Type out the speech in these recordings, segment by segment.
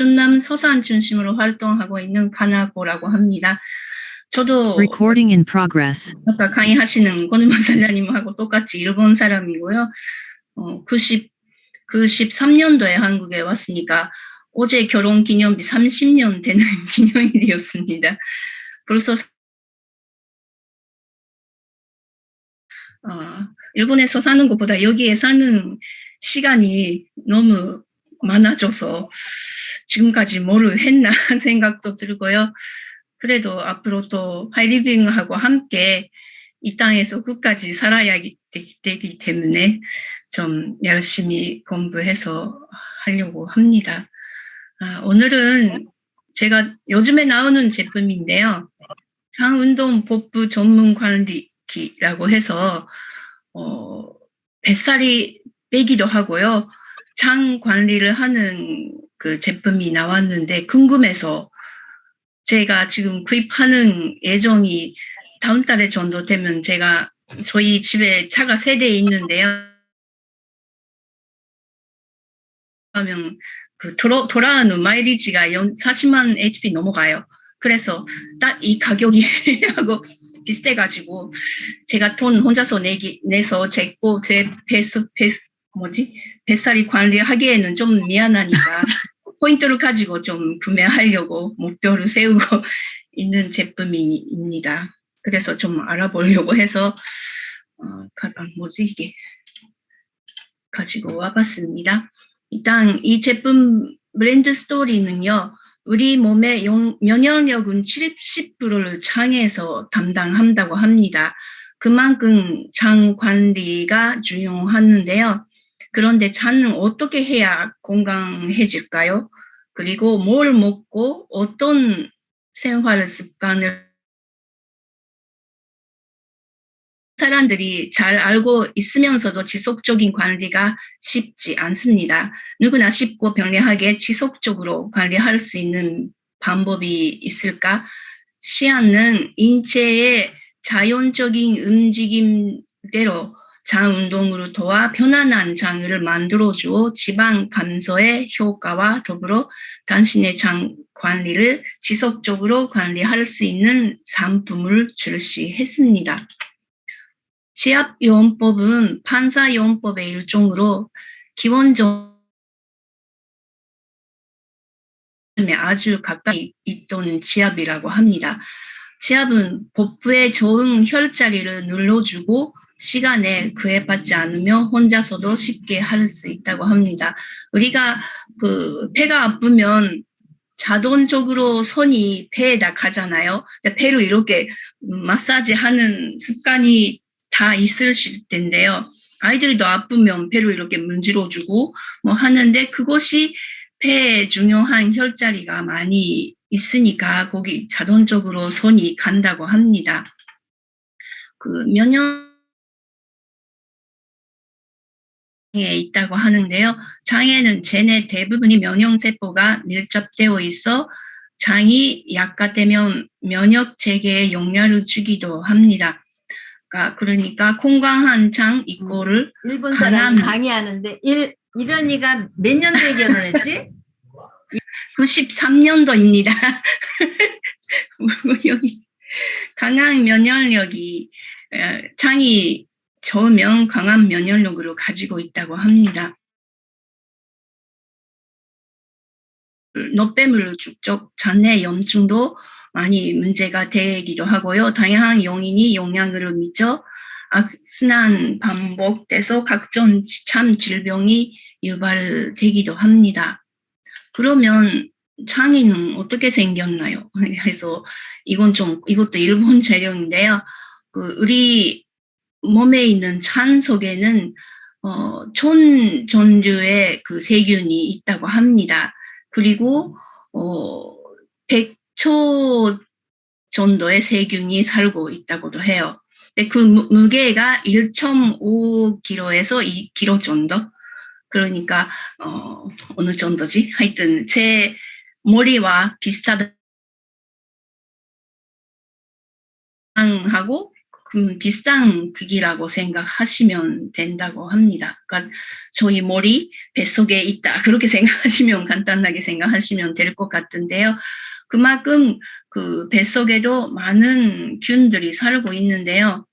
충남 서산 중심으로 활동하고 있는 가나고라고 합니다. 저도 Recording in progress. 아까 강의하시는 고누마 사장님하고 똑같이 일본 사람이고요. 93년도에 한국에 왔으니까 어제 결혼 기념비 30년 되는 기념일이었습니다. 벌써 일본에서 사는 것보다 여기에 사는 시간이 너무 많아져서 지금까지 뭘 했나 생각도 들고요. 그래도 앞으로 또 하이리빙하고 함께 이 땅에서 끝까지 살아야 되기 때문에 좀 열심히 공부해서 하려고 합니다. 오늘은 제가 요즘에 나오는 제품인데요. 장운동 복부 전문 관리기라고 해서 뱃살이 빼기도 하고요. 장 관리를 하는 그 제품이 나왔는데 궁금해서 제가 지금 구입하는 예정이 다음 달에 정도 되면 제가 저희 집에 차가 3대 있는데요. 하면 그 돌아오는 마일리지가 40만 HP 넘어가요. 그래서 딱 이 가격이 하고 비슷해가지고 제가 돈 혼자서 내서 제 뱃살이 관리하기에는 좀 미안하니까 포인트를 가지고 좀 구매하려고 목표를 세우고 있는 제품입니다. 그래서 좀 알아보려고 해서 이게 가지고 와봤습니다. 일단 이 제품 브랜드 스토리는요. 우리 몸의 면역력은 70%를 장에서 담당한다고 합니다. 그만큼 장 관리가 중요하는데요. 그런데 장은 어떻게 해야 건강해질까요? 그리고 뭘 먹고 어떤 생활 습관을 사람들이 잘 알고 있으면서도 지속적인 관리가 쉽지 않습니다. 누구나 쉽고 편리하게 지속적으로 관리할 수 있는 방법이 있을까? 시안은 인체의 자연적인 움직임대로 장 운동으로 도와 편안한 장을 만들어주어 지방 감소의 효과와 더불어 당신의 장 관리를 지속적으로 관리할 수 있는 상품을 출시했습니다. 지압요원법은 판사요원법의 일종으로 기원전 아주 가까이 있던 지압이라고 합니다. 지압은 복부에 좋은 혈자리를 눌러주고 시간에 구애받지 않으며 혼자서도 쉽게 할 수 있다고 합니다. 우리가 배가 아프면 자동적으로 손이 배에다 가잖아요. 배로 이렇게 마사지 하는 습관이 다 있으실 텐데요. 아이들도 아프면 배로 이렇게 문질러주고 하는데 그것이 폐에 중요한 혈자리가 많이 있으니까 거기 자동적으로 손이 간다고 합니다. 면역에 있다고 하는데요. 장에는 제내 대부분이 면역세포가 밀접되어 있어 장이 약화되면 면역 체계에 영향을 주기도 합니다. 그러니까 건강한 장 이꼬를 일본 사람이 강의하는데 이런이가 몇 년도에 결혼했지? 93년도입니다. 여기 강한 면역력이 장이 좋으면 강한 면역력으로 가지고 있다고 합니다. 노폐물을 축적 장내 염증도 많이 문제가 되기도 하고요. 다양한 요인이 영향을 미쳐 악순환 반복돼서 각종 참 질병이 유발되기도 합니다. 그러면 장에는 어떻게 생겼나요? 그래서 이것도 일본 재료인데요. 우리 몸에 있는 장 속에는 1000 종류의 세균이 있다고 합니다. 그리고 100초 정도의 세균이 살고 있다고도 해요. 근데 그 무게가 1.5kg에서 2kg 정도? 그러니까 어느 정도지? 하여튼 제 머리와 비슷하다 하고 비슷한 크기라고 생각하시면 된다고 합니다. 그러니까 저희 머리 뱃속에 있다. 그렇게 생각하시면 간단하게 생각하시면 될 것 같은데요. 그만큼 그 뱃속에도 많은 균들이 살고 있는데요.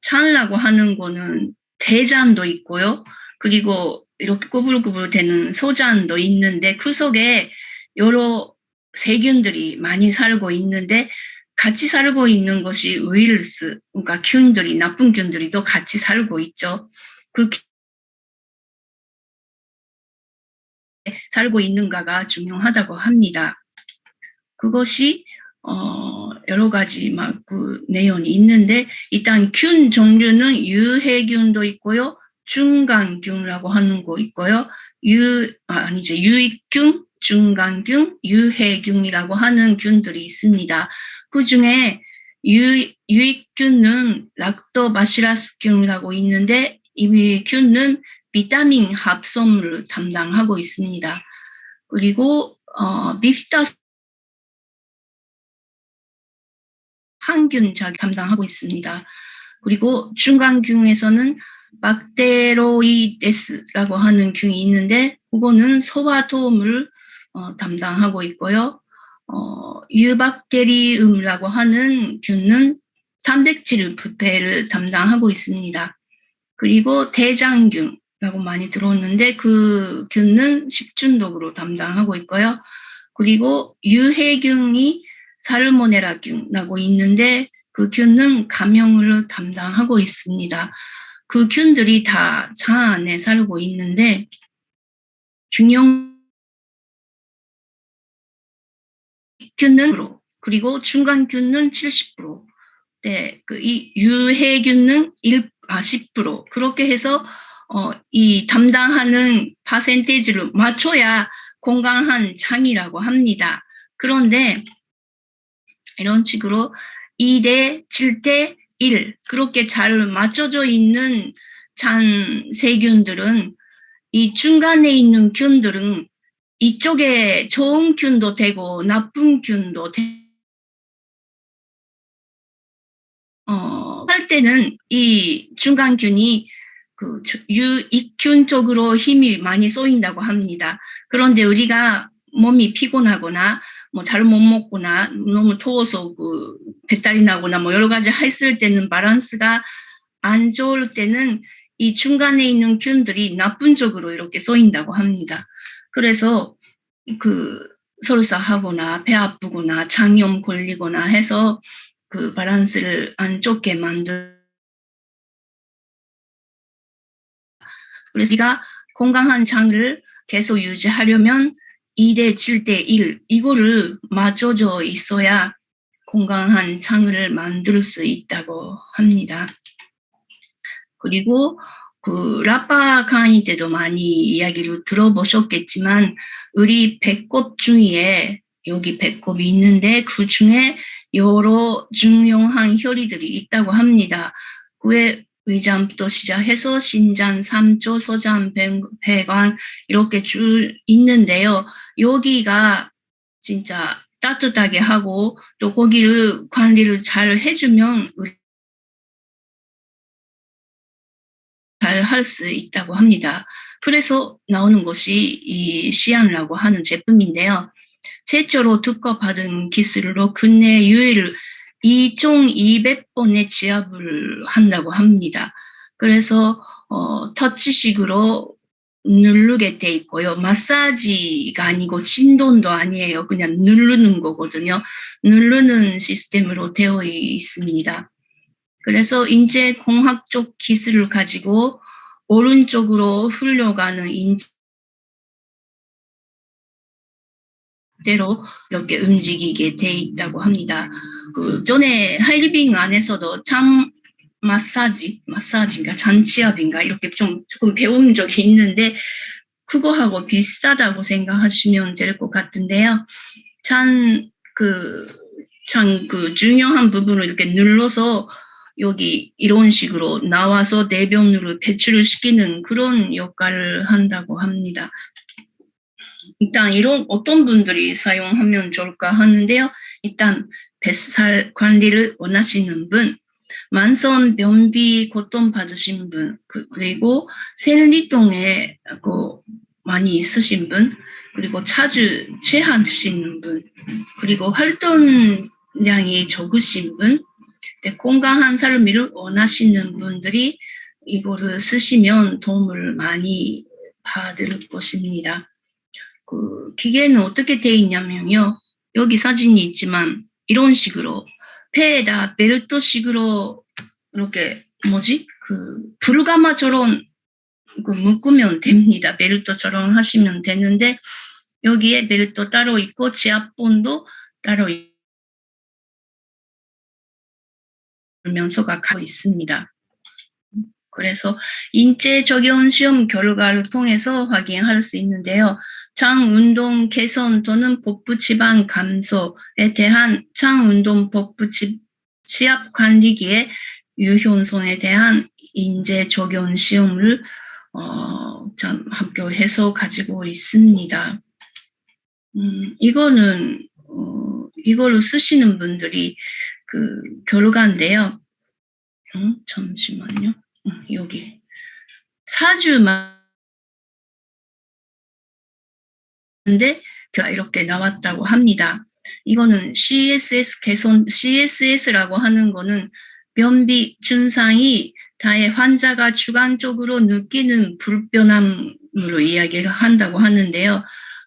창이라고 하는 거는 대장도 있고요. 그리고 이렇게 꾸불꾸불 되는 소장도 있는데 그 속에 여러 세균들이 많이 살고 있는데 같이 살고 있는 것이 위르스, 그러니까 균들이, 나쁜 균들이 또 같이 살고 있죠. 그 살고 있는가가 중요하다고 합니다. 그것이 여러 가지 막 그 내용이 있는데 일단 균 종류는 유해균도 있고요. 중간균이라고 하는 거 있고요. 유익균, 중간균, 유해균이라고 하는 균들이 있습니다. 그 중에 유익균은 락토바시러스균이라고 있는데 이 균은 비타민 합성을 담당하고 있습니다. 그리고 빕스타스 항균 담당하고 있습니다. 그리고 중간균에서는 박테로이데스라고 하는 균이 있는데 그거는 소화 도움을 담당하고 있고요. 유박테리움이라고 하는 균은 단백질 부패를 담당하고 있습니다. 그리고 대장균이라고 많이 들었는데 그 균은 식중독으로 담당하고 있고요. 그리고 유해균이 살모넬라균이라고 있는데 그 균은 감염을 담당하고 있습니다. 그 균들이 다 장 안에 살고 있는데 중형 균은 10%, 그리고 중간균은 70%, 네, 이 유해균은 10%. 그렇게 해서 이 담당하는 퍼센테이지를 맞춰야 건강한 장이라고 합니다. 그런데 이런 식으로 2대 7대 1 그렇게 잘 맞춰져 있는 장 세균들은 이 중간에 있는 균들은 이쪽에 좋은 균도 되고 나쁜 균도 할 때는 이 중간균이 그 유익균 쪽으로 힘이 많이 쏘인다고 합니다. 그런데 우리가 몸이 피곤하거나 뭐 잘 못 먹거나 너무 더워서 그 배탈이 나거나 뭐 여러 가지 했을 때는 밸런스가 안 좋을 때는 이 중간에 있는 균들이 나쁜 쪽으로 이렇게 쏘인다고 합니다. 그래서 그 설사하거나 배 아프거나 장염 걸리거나 해서 그 밸런스를 안 좋게 그래서 우리가 건강한 장을 계속 유지하려면 2대 7대 1 이거를 맞춰져 있어야 건강한 장을 만들 수 있다고 합니다. 그리고 그 라파 강의 때도 많이 이야기를 들어보셨겠지만 우리 배꼽 중에 여기 배꼽이 있는데 그 중에 여러 중요한 혈이들이 있다고 합니다. 그에 위장부터 시작해서 신장, 삼조, 소장, 배관 이렇게 쭉 있는데요. 여기가 진짜 따뜻하게 하고 또 거기를 관리를 잘 해주면 잘 할 수 있다고 합니다. 그래서 나오는 것이 이 시안이라고 하는 제품인데요. 최초로 특허받은 기술로 국내 유일 2,200번의 지압을 한다고 합니다. 그래서 터치식으로 누르게 돼 있고요. 마사지가 아니고 진동도 아니에요. 그냥 누르는 거거든요. 누르는 시스템으로 되어 있습니다. 그래서 인체공학적 기술을 가지고 오른쪽으로 흘러가는 인대로 이렇게 움직이게 돼 있다고 합니다. 그 전에 하이리빙 안에서도 참 마사지인가 잔치압인가 이렇게 조금 배운 적이 있는데 그거하고 비슷하다고 생각하시면 될 것 같은데요. 참 중요한 부분을 이렇게 눌러서 여기 이런 식으로 나와서 내변으로 배출을 시키는 그런 역할을 한다고 합니다. 일단 이런 어떤 분들이 사용하면 좋을까 하는데요. 일단 뱃살 관리를 원하시는 분, 만성 변비 고통 받으신 분, 그리고 생리통에 많이 있으신 분, 그리고 자주 체하시는 분, 그리고 활동량이 적으신 분, 건강한 삶을 원하시는 분들이 이거를 쓰시면 도움을 많이 받을 것입니다. 기계는 어떻게 되어 있냐면요. 여기 사진이 있지만 이런 식으로 폐에다 벨트식으로 이렇게 불가마처럼 묶으면 됩니다. 벨트처럼 하시면 되는데 여기에 벨트 따로 있고 지압본도 따로 면서가 가고 있습니다. 그래서 인체 적용 시험 결과를 통해서 확인할 수 있는데요. 장 운동 개선 또는 복부 지방 감소에 대한 장 운동 복부 지압 관리기의 유효성에 대한 인체 적용 시험을 학교에서 가지고 있습니다. 이거는 이걸로 쓰시는 분들이 결과인데요. 잠시만요. 여기 4주만 근데 이렇게 나왔다고 합니다. 이거는 CSS라고 하는 거는 변비 증상이 다의 환자가 주관적으로 느끼는 불편함으로 이야기를 한다고 하는데요.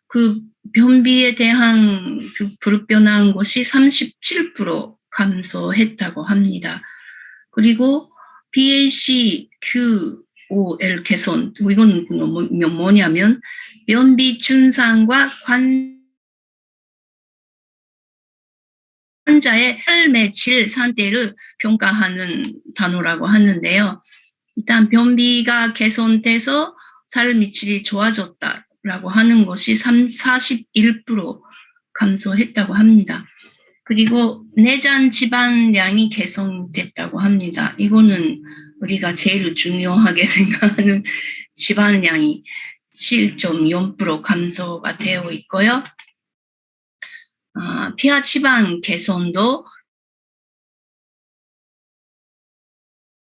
그 변비에 대한 그 불편한 것이 37% 감소했다고 합니다. 그리고 BAC-QOL 개선, 이건 뭐냐면 변비 증상과 환자의 삶의 질 상태를 평가하는 단어라고 하는데요. 일단 변비가 개선돼서 삶의 질이 좋아졌다라고 하는 것이 41% 감소했다고 합니다. 그리고 내장 지방량이 개선됐다고 합니다. 이거는 우리가 제일 중요하게 생각하는 지방량이 7.0% 감소가 되어 있고요. 피하 지방 개선도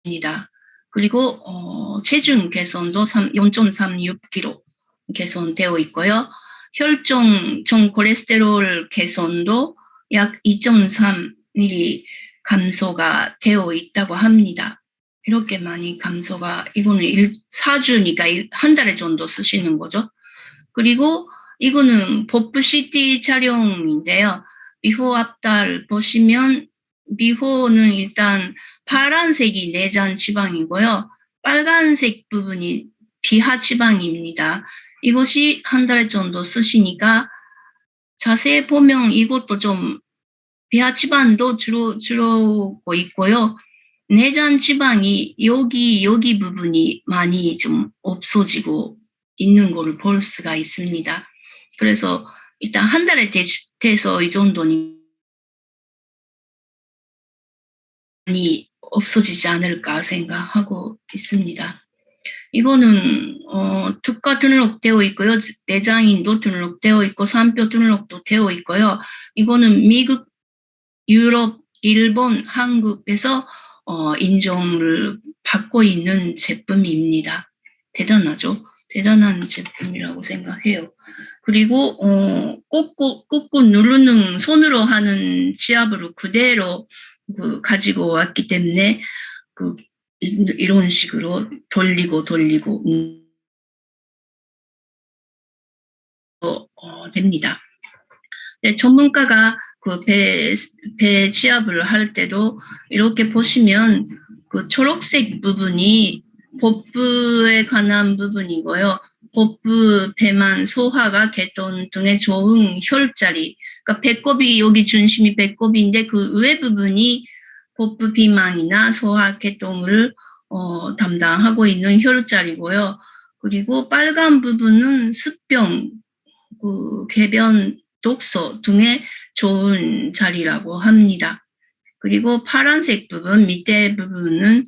입니다. 그리고 체중 개선도 0.36kg 개선되어 있고요. 혈중 정 콜레스테롤 개선도 약 2.3mm 감소가 되어 있다고 합니다. 이렇게 많이 감소가, 이거는 4주니까 한 달 정도 쓰시는 거죠. 그리고 이거는 복부 CT 촬영인데요. 비포 앞달 보시면 비포는 일단 파란색이 내장 지방이고요. 빨간색 부분이 비하 지방입니다. 이것이 한 달 정도 쓰시니까 자세히 보면 이것도 좀 비하 지방도 줄어들고 있고요. 내장 지방이 여기 부분이 많이 좀 없어지고 있는 걸 볼 수가 있습니다. 그래서 일단 한 달에 돼서 이 정도니 많이 없어지지 않을까 생각하고 있습니다. 이거는 특가 등록되어 있고요. 내장인도 등록되어 있고 산표 등록도 되어 있고요. 이거는 미국, 유럽, 일본, 한국에서 인정을 받고 있는 제품입니다. 대단하죠? 대단한 제품이라고 생각해요. 그리고 꾹꾹 누르는 손으로 하는 지압으로 그대로 가지고 왔기 때문에 이런 식으로 돌리고 됩니다. 네, 전문가가 배 지압을 할 때도 이렇게 보시면 초록색 부분이 복부에 관한 부분이고요. 복부, 배만, 소화가 개통 등에 좋은 혈자리. 그러니까 배꼽이 여기 중심이 배꼽인데 그 외 부분이 복부 비만이나 소화 개통을 담당하고 있는 혈자리고요. 그리고 빨간 부분은 습병, 궤변, 독소 등의 좋은 자리라고 합니다. 그리고 파란색 부분, 밑에 부분은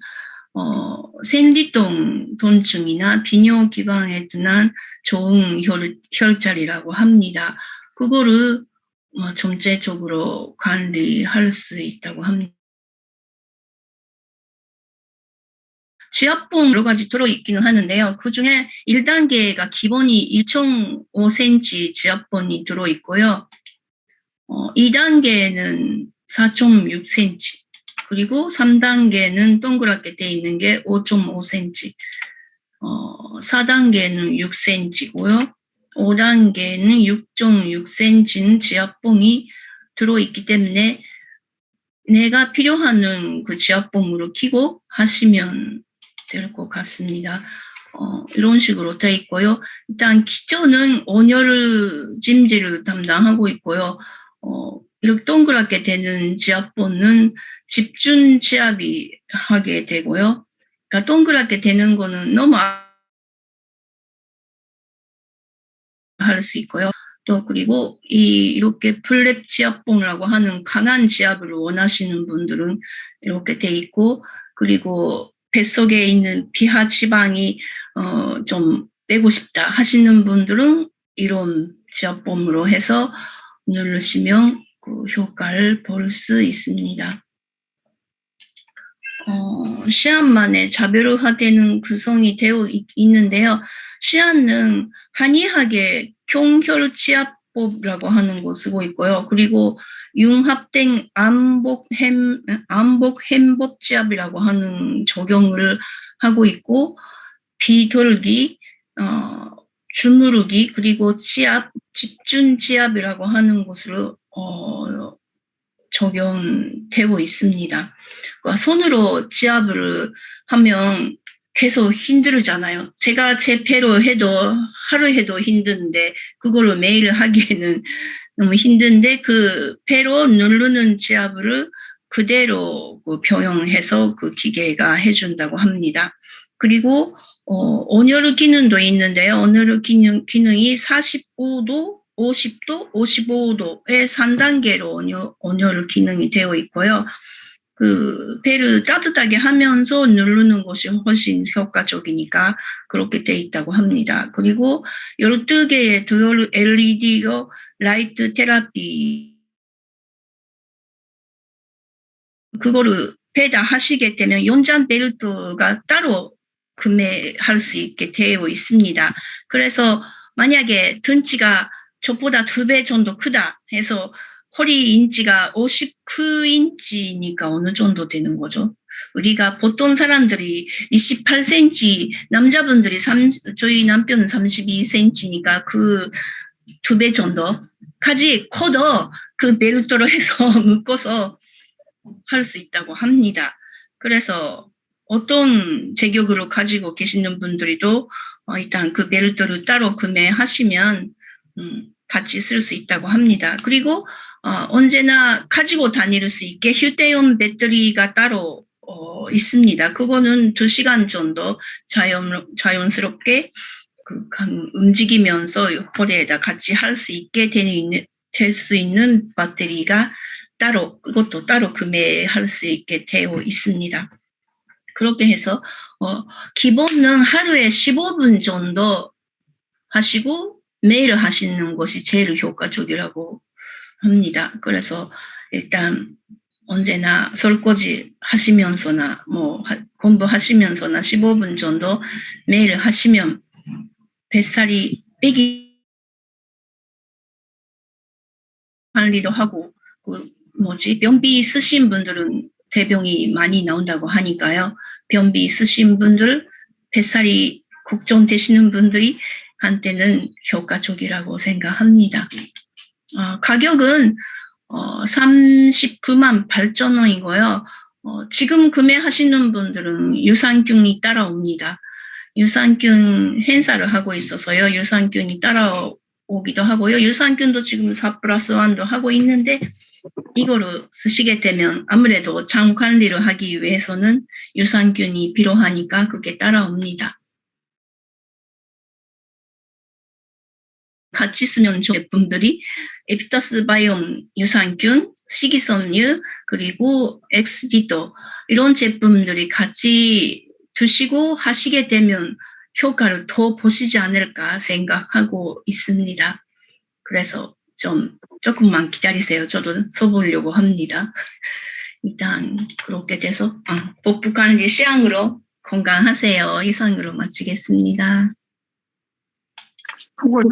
생리통 통증이나 비뇨기관에 드는 좋은 혈자리라고 합니다. 그거를 전체적으로 관리할 수 있다고 합니다. 지압봉 여러 가지 들어있기는 하는데요. 그 중에 1단계가 기본이 1.5cm 지압봉이 들어있고요. 2단계는 4.6cm, 그리고 3단계는 동그랗게 돼 있는 게 5.5cm, 4단계는 6cm고요. 5단계는 6.6cm는 지압봉이 들어있기 때문에 내가 필요한 그 지압봉으로 끼고 하시면 될 것 같습니다. 이런 식으로 되어 있고요. 일단 기초는 온열 짐지를 담당하고 있고요. 이렇게 동그랗게 되는 지압봉은 집중 지압이 하게 되고요. 그러니까 동그랗게 되는 거는 너무 할 수 있고요. 또 그리고 이렇게 플랫 지압봉이라고 하는 강한 지압을 원하시는 분들은 이렇게 돼 있고, 그리고 뱃속에 있는 비하 지방이 좀 빼고 싶다 하시는 분들은 이런 지압봉으로 해서 누르시면 그 효과를 볼 수 있습니다. 시안만에 자별화되는 구성이 되어 있는데요. 시안은 한의학의 경혈지압법이라고 하는 거 쓰고 있고요. 그리고 융합된 암복햄법지압이라고 하는 적용을 하고 있고, 비돌기, 주무르기, 그리고 집중지압이라고 하는 것으로 적용되고 있습니다. 그러니까 손으로 지압을 하면 계속 힘들잖아요. 제가 제 배로 해도 하루 해도 힘든데 그걸로 매일 하기에는 너무 힘든데, 그 배로 누르는 지압을 그대로 병용해서 그 기계가 해준다고 합니다. 그리고 온열 기능도 있는데요. 온열 기능이 45도, 50도, 55도의 3단계로 온열 기능이 되어 있고요. 그 배를 따뜻하게 하면서 누르는 것이 훨씬 효과적이니까 그렇게 되어 있다고 합니다. 그리고 12개의 듀얼 LED로 라이트 테라피, 그거를 배다 하시게 되면 연장 벨트가 따로 구매할 수 있게 되어 있습니다. 그래서 만약에 등치가 저보다 2배 정도 크다 해서 허리 인치가 59인치니까 어느 정도 되는 거죠. 우리가 보통 사람들이 28cm, 남자분들이 저희 남편은 32cm니까 그 2배 정도까지 커도 그 벨트로 해서 묶어서 할 수 있다고 합니다. 그래서 어떤 제격으로 가지고 계시는 분들도 일단 그 벨트를 따로 구매하시면 같이 쓸 수 있다고 합니다. 그리고 언제나 가지고 다닐 수 있게 휴대용 배터리가 따로 있습니다. 그거는 2시간 정도 자연스럽게 움직이면서 허리에다 같이 할 수 있게 될 수 있는 배터리가 따로, 그것도 따로 구매할 수 있게 되어 있습니다. 그렇게 해서 기본은 하루에 15분 정도 하시고 매일 하시는 것이 제일 효과적이라고 합니다. 그래서 일단 언제나 설거지 하시면서나 공부하시면서나 15분 정도 매일 하시면 뱃살이 빼기 관리도 하고, 변비 있으신 분들은 대병이 많이 나온다고 하니까요. 변비 있으신 분들, 뱃살이 걱정되시는 분들이 한테는 효과적이라고 생각합니다. 가격은 39만 8천 원이고요. 지금 구매하시는 분들은 유산균이 따라옵니다. 유산균 행사를 하고 있어서요. 유산균이 따라오기도 하고요. 유산균도 지금 4+1도 하고 있는데, 이거를 쓰시게 되면 아무래도 장 관리를 하기 위해서는 유산균이 필요하니까 그게 따라옵니다. 같이 쓰면 좋은 제품들이 에피터스 바이옴 유산균, 식이섬유, 그리고 엑스디도, 이런 제품들이 같이 드시고 하시게 되면 효과를 더 보시지 않을까 생각하고 있습니다. 그래서 조금만 기다리세요. 저도 써보려고 합니다. 일단 그렇게 돼서 복부관리 시향으로 건강하세요. 이상으로 마치겠습니다. 보고